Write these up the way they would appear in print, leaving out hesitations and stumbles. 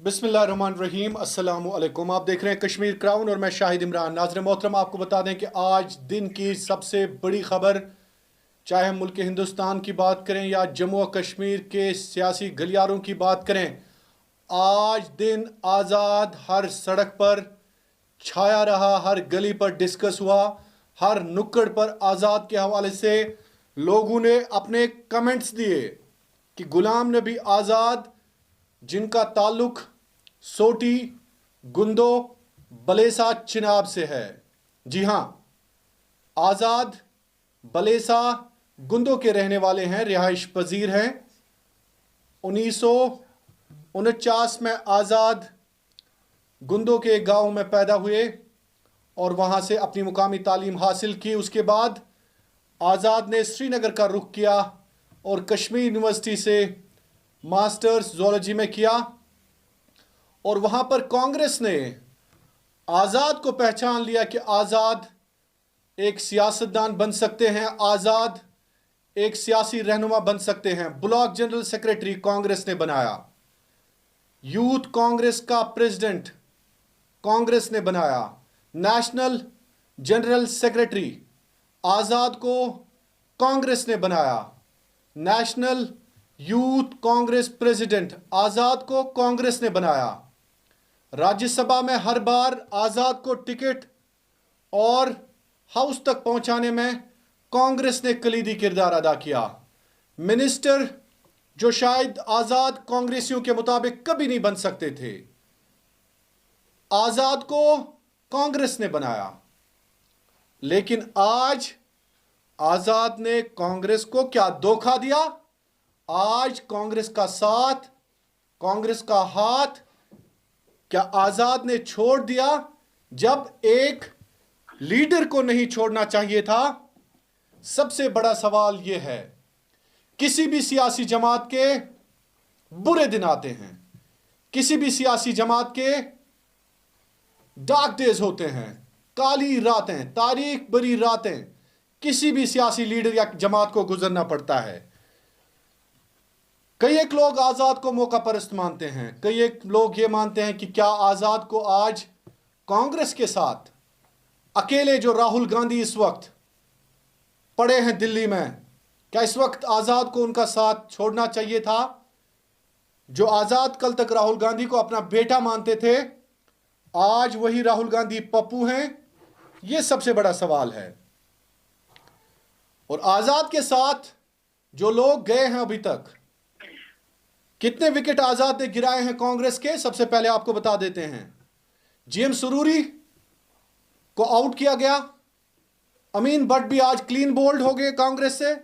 बिस्मिल्लाहिर्रहमानिर्रहीम अस्सलामु अलैकुम। आप देख रहे हैं कश्मीर क्राउन और मैं शाहिद इमरान। नाज़रीन मोहतरम, आपको बता दें कि आज दिन की सबसे बड़ी खबर, चाहे हम मुल्क हिंदुस्तान की बात करें या जम्मू और कश्मीर के सियासी गलियारों की बात करें, आज दिन आज़ाद हर सड़क पर छाया रहा, हर गली पर डिस्कस हुआ, हर नुक्कड़ पर आज़ाद के हवाले से लोगों ने अपने कमेंट्स दिए कि गुलाम नबी आज़ाद, जिनका ताल्लुक सोटी, गुंदो, बलेसा, चिनाब से है। जी हां, आज़ाद बलेसा गुंदो के रहने वाले हैं, रिहाइश पजीर हैं। 1949 में आज़ाद गुंदो के एक गांव में पैदा हुए और वहां से अपनी मुकामी तालीम हासिल की। उसके बाद आज़ाद ने श्रीनगर का रुख किया और कश्मीर यूनिवर्सिटी से मास्टर्स ज़ूलॉजी में किया और वहां पर कांग्रेस ने आज़ाद को पहचान लिया कि आज़ाद एक सियासतदान बन सकते हैं, आज़ाद एक सियासी रहनुमा बन सकते हैं। ब्लॉक जनरल सेक्रेटरी कांग्रेस ने बनाया, यूथ कांग्रेस का प्रेसिडेंट कांग्रेस ने बनाया, नेशनल जनरल सेक्रेटरी आज़ाद को कांग्रेस ने बनाया, नेशनल यूथ कांग्रेस प्रेसिडेंट आज़ाद को कांग्रेस ने बनाया। राज्यसभा में हर बार आज़ाद को टिकट और हाउस तक पहुंचाने में कांग्रेस ने कलीदी किरदार अदा किया। मिनिस्टर जो शायद आज़ाद कांग्रेसियों के मुताबिक कभी नहीं बन सकते थे, आज़ाद को कांग्रेस ने बनाया। लेकिन आज आज़ाद ने कांग्रेस को क्या धोखा दिया? आज कांग्रेस का साथ, कांग्रेस का हाथ क्या आज़ाद ने छोड़ दिया? जब एक लीडर को नहीं छोड़ना चाहिए था। सबसे बड़ा सवाल यह है, किसी भी सियासी जमात के बुरे दिन आते हैं, किसी भी सियासी जमात के डार्क डेज होते हैं, काली रातें, तारीख भरी रातें किसी भी सियासी लीडर या जमात को गुजरना पड़ता है। कई एक लोग आज़ाद को मौका परस्त मानते हैं, कई एक लोग ये मानते हैं कि क्या आज़ाद को आज कांग्रेस के साथ अकेले जो राहुल गांधी इस वक्त पड़े हैं दिल्ली में, क्या इस वक्त आज़ाद को उनका साथ छोड़ना चाहिए था? जो आज़ाद कल तक राहुल गांधी को अपना बेटा मानते थे, आज वही राहुल गांधी पप्पू हैं। यह सबसे बड़ा सवाल है। और आज़ाद के साथ जो लोग गए हैं अभी तक, कितने विकेट आज़ाद ने गिराए हैं कांग्रेस के, सबसे पहले आपको बता देते हैं। जीएम सुरूरी को आउट किया गया, अमीन भट्ट भी आज क्लीन बोल्ड हो गए कांग्रेस से,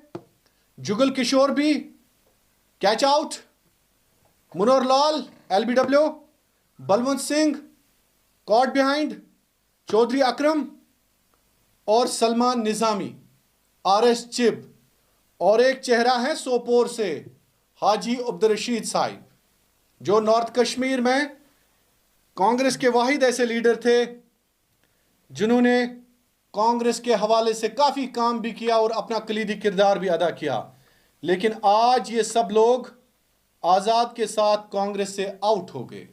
जुगल किशोर भी catch out, Manohar Lal LBW, Balwant Singh caught behind, Chaudhary Akram और सलमान निजामी आरएस चिब, और एक चेहरा है सोपोर से हाजी अब्दुल रशीद साहिब, जो नॉर्थ कश्मीर में कांग्रेस के वाहिद ऐसे लीडर थे जिन्होंने कांग्रेस के हवाले से काफ़ी काम भी किया और अपना कलीदी किरदार भी अदा किया। लेकिन आज ये सब लोग आज़ाद के साथ कांग्रेस से आउट हो गए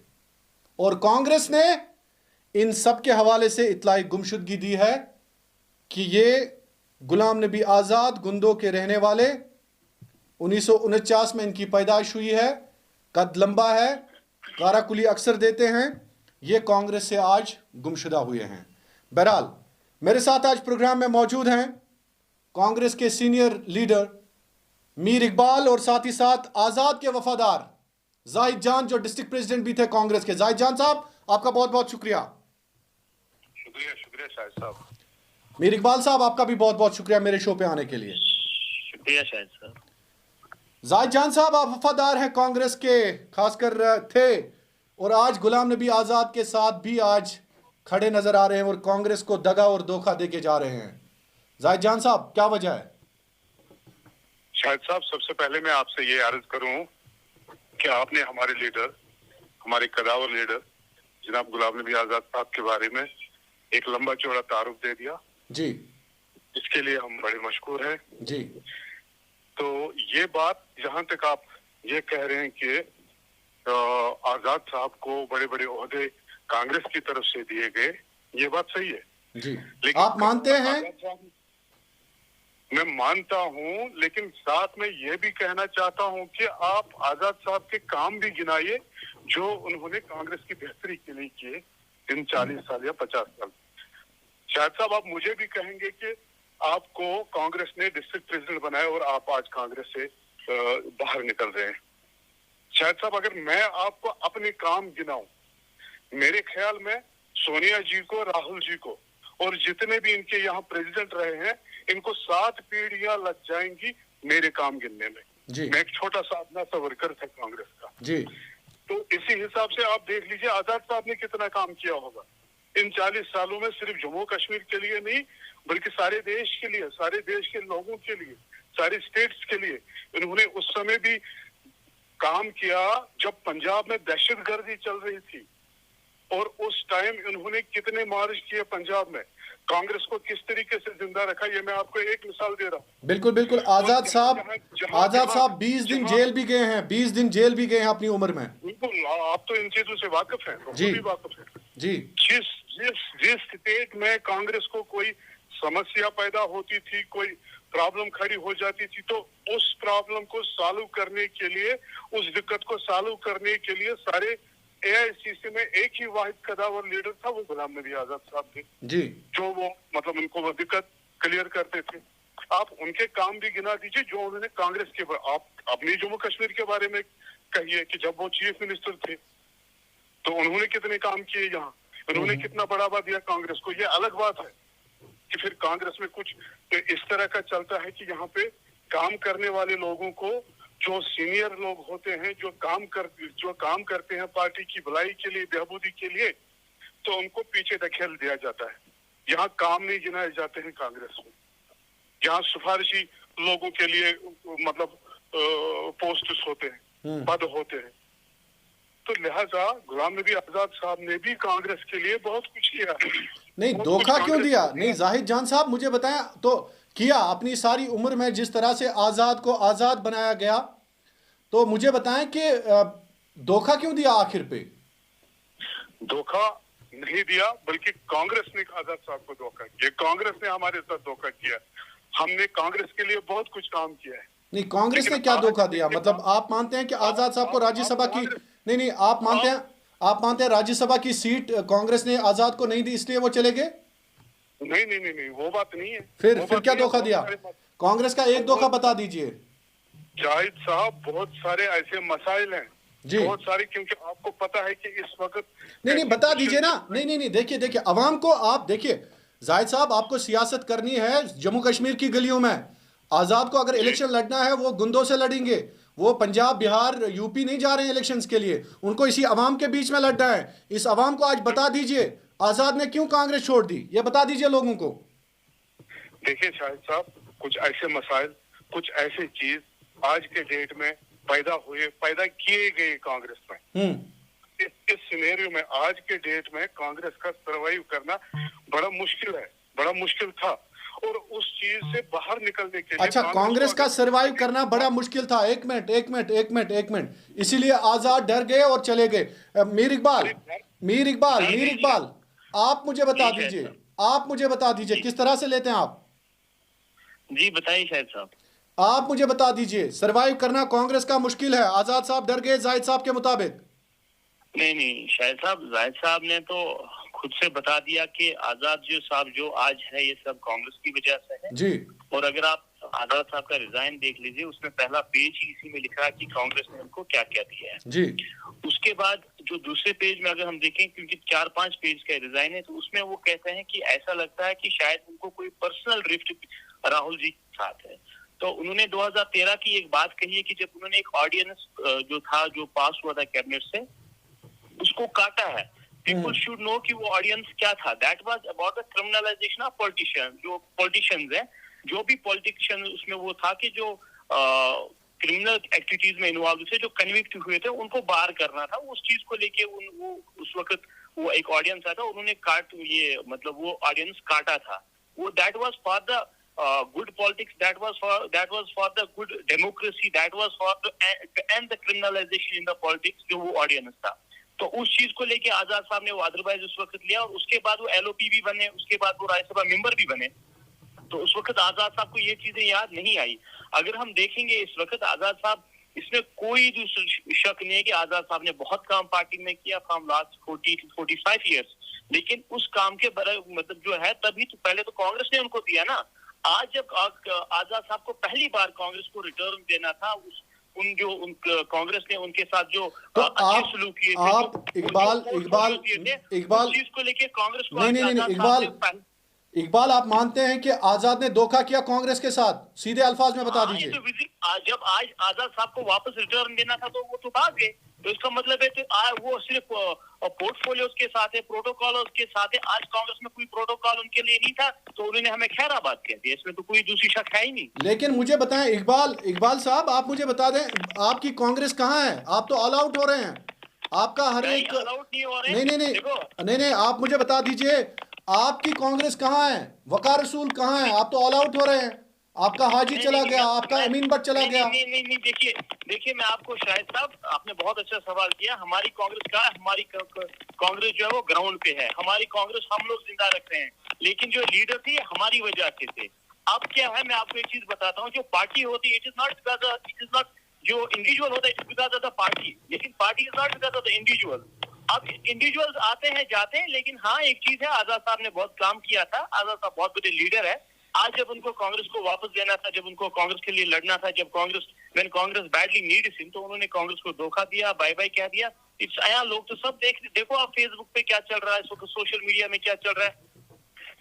और कांग्रेस ने इन सब के हवाले से इत्लाई गुमशुदगी दी है कि ये गुलाम नबी आज़ाद गुंदो के रहने वाले, 1949 में इनकी पैदाइश हुई है, कद लंबा है, काराकुली अक्सर देते हैं, ये कांग्रेस से आज गुमशुदा हुए हैं। बहरहाल, मेरे साथ आज प्रोग्राम में मौजूद हैं कांग्रेस के सीनियर लीडर मीर इकबाल और साथ ही साथ आज़ाद के वफादार जाहिद जान, जो डिस्ट्रिक्ट प्रेसिडेंट भी थे कांग्रेस के। जाहिद जान साहब, आपका बहुत बहुत शुक्रिया। शुक्रिया शाहिद साहब। मीर इकबाल साहब, आपका भी बहुत बहुत शुक्रिया मेरे शो पे आने के लिए। शुक्रिया शाहिद साहब। जाहिद जान साहब, आप वफादार हैं कांग्रेस के, खासकर थे, और आज गुलाम नबी आज़ाद के साथ भी आज खड़े नजर आ रहे हैं और कांग्रेस को दगा और धोखा देके जा रहे हैं। जाहिद जान साहब, क्या वजह है? शाहिद साहब, सबसे पहले मैं आपसे ये अर्ज करूं कि आपने हमारे लीडर, हमारे कदावर लीडर जनाब गुलाम नबी आज़ाद साहब के बारे में एक लंबा चौड़ा तारुफ दे दिया जी। इसके लिए हम बड़े मशकूर हैं जी। तो ये बात, जहां तक आप ये कह रहे हैं कि आजाद साहब को बड़े बड़े ओहदे कांग्रेस की तरफ से दिए गए, ये बात सही है जी। लेकिन आप मानते हैं? मैं मानता हूं, लेकिन साथ में यह भी कहना चाहता हूं कि आप आजाद साहब के काम भी गिनाइए जो उन्होंने कांग्रेस की बेहतरी के लिए किए इन 40 साल या 50 साल। शायद साहब आप मुझे भी कहेंगे कि आपको कांग्रेस ने डिस्ट्रिक्ट प्रेसिडेंट बनाया और आप आज कांग्रेस से बाहर निकल रहे हैं। शायद साहब अगर मैं आपको अपने काम गिनाऊं, मेरे ख्याल में सोनिया जी को, राहुल जी को और जितने भी इनके यहाँ प्रेसिडेंट रहे हैं, इनको 7 पीढ़ियां लग जाएंगी मेरे काम गिनने में जी। मैं एक छोटा सा अपना सा वर्कर था कांग्रेस का जी। तो इसी हिसाब से आप देख लीजिए आजाद साहब ने कितना काम किया होगा इन 40 सालों में, सिर्फ जम्मू कश्मीर के लिए नहीं बल्कि सारे देश के लिए, सारे देश के लोगों के लिए, सारे स्टेट्स के लिए। इन्होंने उस समय भी काम किया जब पंजाब में दहशतगर्दी चल रही थी और उस टाइम इन्होंने कितने मार्च किए पंजाब में, कांग्रेस को किस तरीके से जिंदा रखा, ये मैं आपको एक मिसाल दे रहा हूँ। बिल्कुल बिल्कुल। आजाद साहब 20 दिन जेल भी गए हैं, 20 दिन जेल भी गए हैं अपनी उम्र में। बिल्कुल, आप तो इन चीजों से वाकिफ हैं जी, वाकिफ है जी। जिस स्टेट में कांग्रेस को कोई समस्या पैदा होती थी, कोई प्रॉब्लम खड़ी हो जाती थी, तो उस प्रॉब्लम को सॉल्व करने के लिए, उस दिक्कत को सॉल्व करने के लिए सारे एआईसीसी में एक ही वाहिद कदावर लीडर था, वो गुलाम नबी आजाद साहब थे जी, जो वो मतलब उनको वो दिक्कत क्लियर करते थे। आप उनके काम भी गिना दीजिए जो उन्होंने कांग्रेस के, आप अपनी जम्मू कश्मीर के बारे में कहिए कि जब वो चीफ मिनिस्टर थे तो उन्होंने कितने काम किए, यहाँ उन्होंने कितना बढ़ावा दिया कांग्रेस को। ये अलग बात है कि फिर कांग्रेस में कुछ इस तरह का चलता है कि यहाँ पे काम करने वाले लोगों को, जो सीनियर लोग होते हैं, जो काम करते हैं पार्टी की भलाई के लिए, बेहबूदी के लिए, तो उनको पीछे धकेल दिया जाता है। यहाँ काम नहीं गिनाए जाते हैं कांग्रेस में, यहाँ सिफारिशी लोगों के लिए मतलब पोस्ट्स होते हैं, पद होते हैं। तो लिहाजा गुलाम नबी आजाद साहब ने भी कांग्रेस के लिए बहुत कुछ किया। नहीं, धोखा क्यों दिया? नहीं जाहिद जान साहब मुझे बताएं तो, किया अपनी सारी उम्र में जिस तरह से आजाद को आजाद बनाया गया, तो मुझे बताएं कि धोखा क्यों दिया आखिर पे? धोखा नहीं दिया, बल्कि कांग्रेस ने आजाद साहब को धोखा किया। कांग्रेस ने हमारे साथ धोखा किया। हमने कांग्रेस के लिए बहुत कुछ काम किया है। नहीं, कांग्रेस ने क्या धोखा दिया? मतलब आप मानते हैं कि आजाद साहब को राज्यसभा की नहीं, आप मानते हैं राज्यसभा की सीट कांग्रेस ने आजाद को नहीं दी इसलिए वो चले गए? नहीं, वो बात नहीं है। फिर क्या धोखा दिया कांग्रेस का? एक धोखा बता दीजिए जाहिद साहब। बहुत सारे ऐसे मसाइल हैं जी, बहुत सारे, क्योंकि आपको पता है कि इस वक्त नहीं बता दीजिए ना। नहीं, देखिए अवाम को आप देखिए जाहिद साहब, आपको सियासत करनी है जम्मू कश्मीर की गलियों में। आजाद को अगर इलेक्शन लड़ना है वो गुंदों से लड़ेंगे, वो पंजाब, बिहार, यूपी नहीं जा रहे हैं इलेक्शंस के लिए, उनको इसी अवाम के बीच में लड़ना है। इस अवाम को आज बता दीजिए आजाद ने क्यों कांग्रेस छोड़ दी, ये बता दीजिए लोगों को। देखिए शाहिद साहब, कुछ ऐसे मसाइल, कुछ ऐसे चीज आज के डेट में पैदा किए गए कांग्रेस में। इस सिनेरियो में आज के डेट में कांग्रेस का सर्वाइव करना बड़ा मुश्किल है, बड़ा मुश्किल था, और उस चीज से बाहर निकलने के लिए। अच्छा, कांग्रेस का सर्वाइव करना बड़ा मुश्किल था। एक मिनट, इसीलिए आजाद डर गए और चले गए। मीर इकबाल, आप मुझे बता दीजिए किस तरह से लेते हैं आप? जी बताइए शाहिद साहब। आप मुझे बता दीजिए, सर्वाइव करना कांग्रेस का मुश्किल है, आजाद साहब डर गए जाहिद साहब के मुताबिक। नहीं शाहिद साहब, जाहिद साहब ने तो खुद से बता दिया कि आजाद साहब जो आज है ये सब कांग्रेस की वजह से है जी। और अगर आप आजाद साहब का रिजाइन देख लीजिए, उसमें पहला पेज ही इसी में लिखा है कि कांग्रेस ने उनको क्या क्या दिया है जी। उसके बाद जो दूसरे पेज में अगर हम देखें, क्योंकि 4-5 पेज का रिजाइन है, तो उसमें वो कहते हैं कि ऐसा लगता है कि शायद उनको कोई पर्सनल रिफ्ट राहुल जी के साथ है। तो उन्होंने 2013 की एक बात कही है कि जब उन्होंने एक ऑर्डिनेंस जो पास हुआ था कैबिनेट से, उसको काटा है। People should know कि वो ऑडियंस क्या था। That was about the criminalization of politicians। जो पॉलिटिशियंस हैं, जो भी पॉलिटिशियन उसमें वो था कि जो क्रिमिनल एक्टिविटीज में इन्वॉल्व थे, जो कन्विक्ट हुए थे, उनको बाहर करना था। उस चीज को लेके उस वक्त वो एक ऑडियंस आया था, उन्होंने वो ऑडियंस काटा था। वो that was for the good politics, that was for the good democracy, that was for to end the criminalization in the politics, जो वो ऑडियंस था। तो उस चीज को लेके आजाद साहब ने वो अदरवाइज उस वक्त लिया, और उसके बाद वो LOP भी बने, उसके बाद वो राज्यसभा मेंबर भी बने। तो उस वक्त आजाद साहब को ये चीजें याद नहीं आई। अगर हम देखेंगे इस वक्त आजाद साहब, इसमें कोई दूसरा शक नहीं है कि आजाद साहब ने बहुत काम पार्टी में किया फ्रॉम लास्ट 40 to 45 इयर्स, लेकिन उस काम के मतलब जो है, तभी तो पहले तो कांग्रेस ने उनको दिया ना। आज जब आजाद साहब को पहली बार कांग्रेस को रिटर्न देना था, कांग्रेस ने उनके साथ जो तो अच्छे सलूक किए थे, आप इकबाल चीज को लेके कांग्रेस को नहीं, इकबाल आप मानते हैं कि आजाद ने धोखा किया कांग्रेस के साथ? सीधे अल्फाज में बता दीजिए। तो जब आज आजाद साहब को वापस रिटर्न देना था तो वो तो भाग गए, तो इसका मतलब है कि वो सिर्फ पोर्टफोलियो के साथ है, प्रोटोकॉल उसके साथ है। आज कांग्रेस में कोई प्रोटोकॉल उनके लिए नहीं था, तो उन्होंने हमें खैराबाद कह दिया, इसमें तो कोई दूसरी शक है ही नहीं। लेकिन मुझे बताएं इकबाल साहब, आप मुझे बता दें, आपकी कांग्रेस कहाँ है? आप तो ऑल आउट हो रहे हैं, आपका हर एक नहीं, आप मुझे बता दीजिए, आपकी कांग्रेस कहाँ है? वकार रसूल कहाँ है? आप तो ऑल आउट हो रहे हैं, आपका हाजी चला गया, आपका अमीन भट्ट चला गया। नहीं, देखिए मैं आपको, शाहिद साहब आपने बहुत अच्छा सवाल किया। हमारी कांग्रेस का, हमारी कांग्रेस जो है वो ग्राउंड पे है। हमारी कांग्रेस हम लोग जिंदा रख रहे हैं, लेकिन जो लीडर थे हमारी वजह से थे। अब क्या है, मैं आपको एक चीज बताता हूँ, जो पार्टी होती है, इट इज नॉट जो इंडिविजुअल होता है, it is because of the party, लेकिन party is not because of the individual. अब इंडिविजुअल्स आते हैं जाते हैं, लेकिन हाँ एक चीज है, आजाद साहब ने बहुत काम किया था, आजाद साहब बहुत बड़े लीडर है। आज जब उनको कांग्रेस को वापस देना था, जब उनको कांग्रेस के लिए लड़ना था, जब कांग्रेस बैडली नीड्स हिम, तो उन्होंने कांग्रेस को धोखा दिया, बाय बाय कह दिया। इट्स आया, लोग तो सब देखो आप फेसबुक पे क्या चल रहा है, सोशल मीडिया में क्या चल रहा है,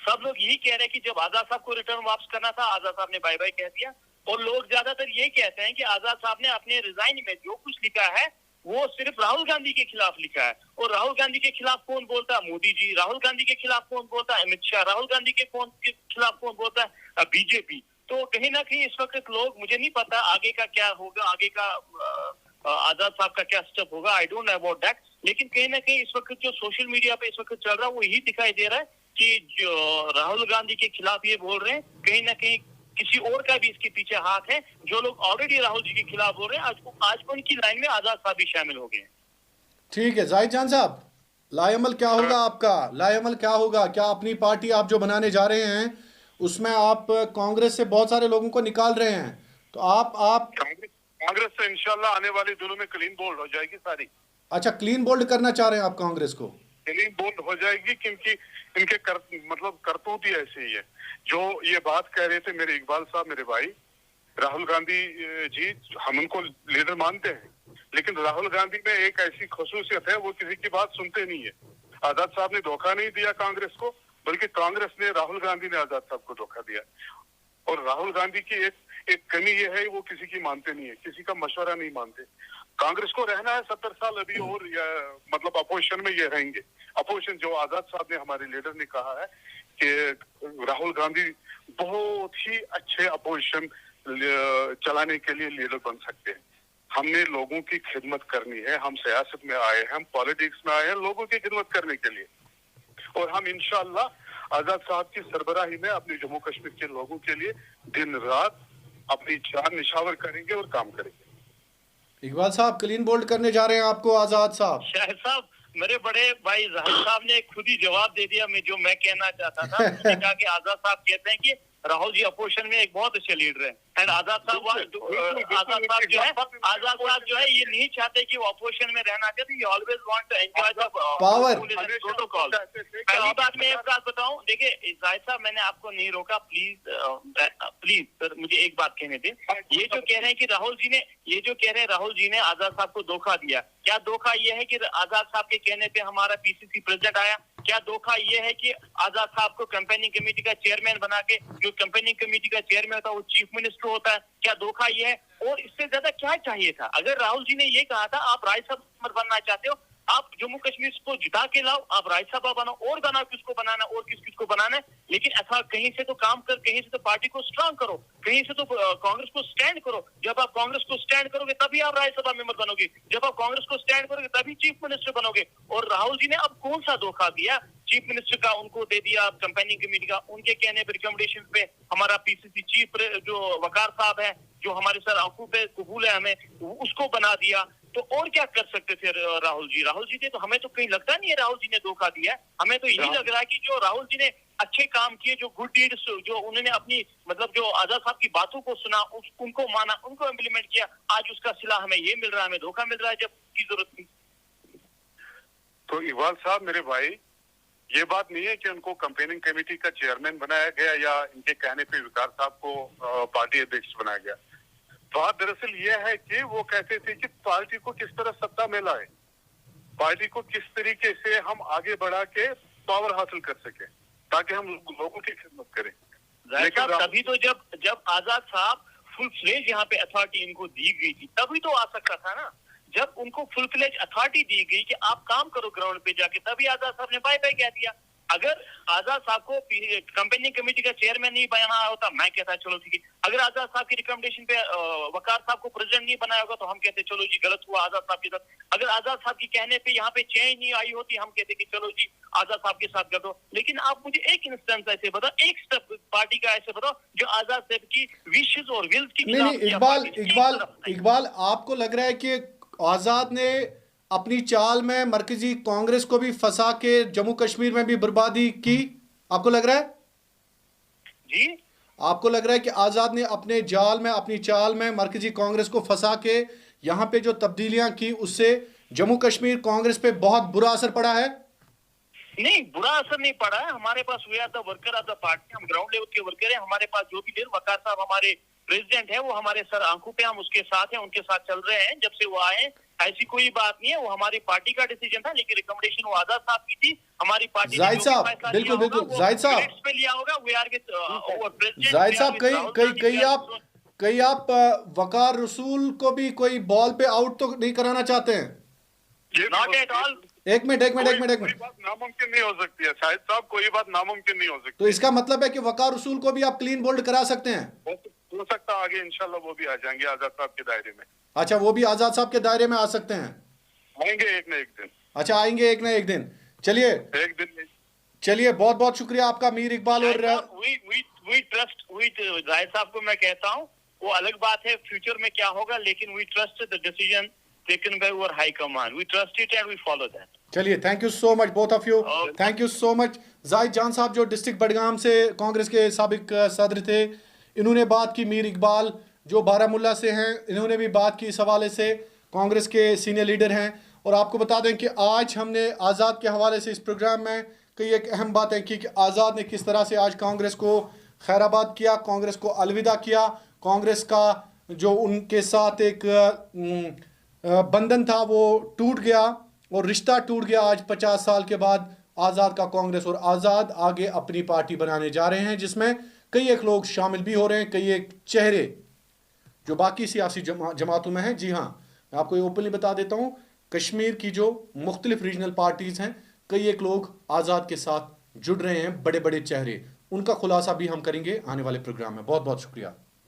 सब लोग यही कह रहे हैं कि जब आजाद साहब को रिटर्न वापस करना था, आजाद साहब ने बाय बाय कह दिया। और लोग ज्यादातर ये कहते हैं कि आजाद साहब ने अपने रिजाइन में जो कुछ लिखा है वो सिर्फ राहुल गांधी के खिलाफ लिखा है। और राहुल गांधी के खिलाफ कौन बोलता है? मोदी जी। राहुल गांधी के खिलाफ कौन बोलता है? अमित शाह। राहुल गांधी के खिलाफ कौन बोलता है? बीजेपी। तो कहीं ना कहीं इस वक्त लोग, मुझे नहीं पता आगे का क्या होगा, आगे का आजाद साहब का क्या स्टेप होगा, I don't know about that. लेकिन कहीं ना कहीं इस वक्त जो सोशल मीडिया पे इस वक्त चल रहा है वो यही दिखाई दे रहा है कि जो राहुल गांधी के खिलाफ ये बोल रहे हैं, कहीं ना कहीं किसी और का भी इसके पीछे हाथ है। जो लोग ऑलरेडी राहुल जी के खिलाफ बोल रहे हैं, आज उनकी लाइन में आजाद साहब भी शामिल हो गए। ठीक है जाहिद जान साहब, लाएमल क्या होगा आपका? लाएमल क्या होगा? क्या अपनी पार्टी आप जो बनाने जा रहे हैं उसमें आप कांग्रेस से बहुत सारे लोगों को निकाल रहे हैं, तो आप कांग्रेस से इंशाल्लाह आने वाले दिनों में क्लीन बोल्ड हो जाएगी सारी। अच्छा, क्लीन बोल्ड करना चाह रहे हैं आप कांग्रेस को? क्लीन बोल्ड हो जाएगी, क्योंकि इनके मतलब करतूत ही ऐसे ही है। जो ये बात कह रहे थे मेरे इकबाल साहब, मेरे भाई राहुल गांधी जी, हम उनको लीडर मानते हैं, लेकिन राहुल गांधी में एक ऐसी खसूसियत है, वो किसी की बात सुनते नहीं है। आजाद साहब ने धोखा नहीं दिया कांग्रेस को, बल्कि कांग्रेस ने, राहुल गांधी ने आजाद साहब को धोखा दिया। और राहुल गांधी की एक कमी ये है, वो किसी की मानते नहीं है, किसी का मशवरा नहीं मानते। कांग्रेस को रहना है 70 साल अभी और, मतलब अपोजिशन में ये रहेंगे। अपोजिशन, जो आजाद साहब ने, हमारे लीडर ने कहा है कि राहुल गांधी बहुत ही अच्छे अपोजिशन चलाने के लिए लीडर बन सकते हैं। हमने लोगों की खिदमत करनी है, हम सियासत में आए हैं, हम पॉलिटिक्स में आए हैं लोगों की खिदमत करने के लिए। और हम इंशाअल्लाह आजाद साहब की सरबराही में अपने जम्मू कश्मीर के लोगों के लिए दिन रात अपनी जान निछावर करेंगे और काम करेंगे। इकबाल साहब, क्लीन बोल्ड करने जा रहे हैं आपको आजाद साहब? शाहिद साहब, मेरे बड़े भाई जाहिद साहब ने खुद ही जवाब दे दिया मैं जो मैं कहना चाहता था। उसने कहा कि आजाद साहब कहते हैं कि राहुल जी अपोजिशन में एक बहुत अच्छे लीडर हैं, एंड आजाद साहब जो है ये नहीं चाहते कि वो अपोजिशन में रहना चाहते, ये always want to enjoy the power protocol. पहली बात मैं एक बात बताऊं, देखिए जाहिद साहब, मैंने आपको नहीं रोका, प्लीज सर मुझे एक बात कहने दे। ये जो कह रहे हैं कि राहुल जी ने आजाद साहब को धोखा दिया, क्या धोखा ये है कि आजाद साहब के कहने पे हमारा पीसीसी प्रेसिडेंट आया? क्या धोखा ये है कि आजाद साहब को कैंपेनिंग कमेटी का चेयरमैन बना के, जो कैंपेनिंग कमेटी का चेयरमैन होता है वो चीफ मिनिस्टर होता है? क्या धोखा ये है? और इससे ज्यादा क्या चाहिए था? अगर राहुल जी ने ये कहा था आप राज्यसभा बनना चाहते हो, आप जम्मू कश्मीर को जिता के लाओ, आप राज्यसभा बनाओ, और बनाओ किसको बनाना और किसको बनाना है, लेकिन ऐसा कहीं से तो काम कर, कहीं से तो पार्टी को स्ट्रांग करो, कहीं से तो कांग्रेस को स्टैंड करो। जब आप कांग्रेस को स्टैंड करोगे तभी आप राज्यसभा मेंबर बनोगे, जब आप कांग्रेस को स्टैंड करोगे तभी चीफ मिनिस्टर बनोगे। और राहुल जी ने अब कौन सा धोखा दिया? चीफ मिनिस्टर का उनको दे दिया कंपेनिंग कमेटी का, उनके कहने पर रिकमेंडेशन पे हमारा पीसीसी चीफ जो वकार साहब है, जो हमारे सर आंखों पे कबूल है हमें, उसको बना दिया। तो और क्या कर सकते थे राहुल जी ने, तो हमें तो कहीं लगता नहीं है राहुल जी ने धोखा दिया है। हमें तो यही लग रहा है कि जो राहुल जी ने अच्छे काम किए, जो गुड डीड्स, जो उन्होंने अपनी मतलब जो आजाद साहब की बातों को सुना, उनको माना, उनको इम्प्लीमेंट किया, आज उसका सिला हमें ये मिल रहा है, हमें धोखा मिल रहा है जब की जरूरत थी। तो इकबाल साहब मेरे भाई, ये बात नहीं है कि उनको कंपेनिंग कमेटी का चेयरमैन बनाया गया या इनके कहने पे वकार साहब को पार्टी अध्यक्ष बनाया गया। बात दरअसल ये है कि वो कहते थे कि पार्टी को किस तरह सत्ता में लाए, पार्टी को किस तरीके से हम आगे बढ़ा के पावर हासिल कर सके ताकि हम लोगों की खिदमत करें। लेकिन तभी तो जब आजाद साहब फुल फ्लेज यहाँ पे अथॉरिटी इनको दी गई थी, तभी तो आ सकता था ना। जब उनको फुल फ्लेज अथॉरिटी दी गई कि आप काम करो ग्राउंड पे जाके, तभी आजाद साहब ने बाय बाय कह दिया। अगर आजाद साहब को कंपेनी कमेटी का चेयरमैन नहीं बनाया होता, मैं कहता चलो ठीक है। अगर आजाद साहब की रिकमेंडेशन पे वकार साहब को प्रेसिडेंट नहीं बनाया होगा तो हम कहते चलो जी गलत हुआ आजाद साहब के साथ। अगर आजाद साहब की कहने पे यहाँ पे चेंज नहीं आई होती, हम कहते कि चलो जी आजाद साहब के साथ कर दो। लेकिन आप मुझे एक इंस्टेंस ऐसे बताओ, एक स्टेप पार्टी का ऐसे बताओ जो आजाद साहब की विशेष और विल्स की इकबाल आपको लग रहा है कि आजाद ने अपनी चाल में मरकजी कांग्रेस को भी फंसा के जम्मू कश्मीर में भी बर्बादी की? आपको लग रहा है जी? आपको लग रहा है कि आजाद ने अपने जाल में, अपनी चाल में मरकजी कांग्रेस को फंसा के यहाँ पे जो तब्दीलियां की उससे जम्मू कश्मीर कांग्रेस पे बहुत बुरा असर पड़ा है? नहीं, बुरा असर नहीं पड़ा है। हमारे पास we are the worker of the party, हम ग्राउंड लेवल के वर्कर हैं। हमारे पास जो भी वकार साहब हमारे प्रेसिडेंट है, वो हमारे सर आंखों पे हम उसके साथ हैं, उनके साथ चल रहे हैं जब से वो आए। ऐसी कोई बात नहीं है, वो हमारी पार्टी का डिसीजन था, लेकिन रिकमेंडेशन वो आजाद साहब की थी। हमारी पार्टी जाहिद साहब, बिल्कुल बिल्कुल जाहिद साहब पे लिया होगा। We are with president Zahid साहब, कई आप वकार रसूल को भी कोई बॉल पे आउट तो नहीं कराना चाहते हैं? Not at all. एक मिनट नामुमकिन नहीं हो सकती है शाहिद साहब, कोई बात नामुमकिन नहीं हो सकती। तो इसका मतलब है कि वकार रसूल को भी आप क्लीन बोल्ड करा सकते हैं? हो सकता है आगे इंशाल्लाह वो भी आ जाएंगे आजाद साहब के दायरे में। अच्छा, वो भी आजाद साहब के दायरे में आ सकते हैं? आएंगे एक ना एक दिन। अच्छा, आएंगे एक ना एक दिन। चलिए एक दिन। चलिए, बहुत बहुत शुक्रिया आपका मीर इकबाल। और वी ट्रस्ट जाहिद साहब को मैं कहता हूँ, वो अलग बात है फ्यूचर में क्या होगा, लेकिन we trust the decision taken by our high command. We trust it and we follow that. चलिए, thank you so much both of you, thank you so much. Zahid Jaan Sahab जो डिस्ट्रिक्ट बडगाम से कांग्रेस के साबिक सदर थे, इन्होंने बात की। मीर इकबाल जो बारामुल्ला से हैं, इन्होंने भी बात की इस हवाले से, कांग्रेस के सीनियर लीडर हैं। और आपको बता दें कि आज हमने आज़ाद के हवाले से इस प्रोग्राम में कई एक अहम बातें की कि आज़ाद ने किस तरह से आज कांग्रेस को खैराबाद किया, कांग्रेस को अलविदा किया। कांग्रेस का जो उनके साथ एक बंधन था वो टूट गया और रिश्ता टूट गया। आज 50 साल के बाद आज़ाद का कांग्रेस और आज़ाद आगे अपनी पार्टी बनाने जा रहे हैं, जिसमें कई एक लोग शामिल भी हो रहे हैं, कई एक चेहरे जो बाकी सियासी जमातों में हैं। जी हाँ, मैं आपको ये ओपनली बता देता हूँ, कश्मीर की जो मुख्तलिफ रीजनल पार्टीज़ हैं, कई एक लोग आज़ाद के साथ जुड़ रहे हैं, बड़े बड़े चेहरे। उनका खुलासा भी हम करेंगे आने वाले प्रोग्राम में। बहुत बहुत शुक्रिया।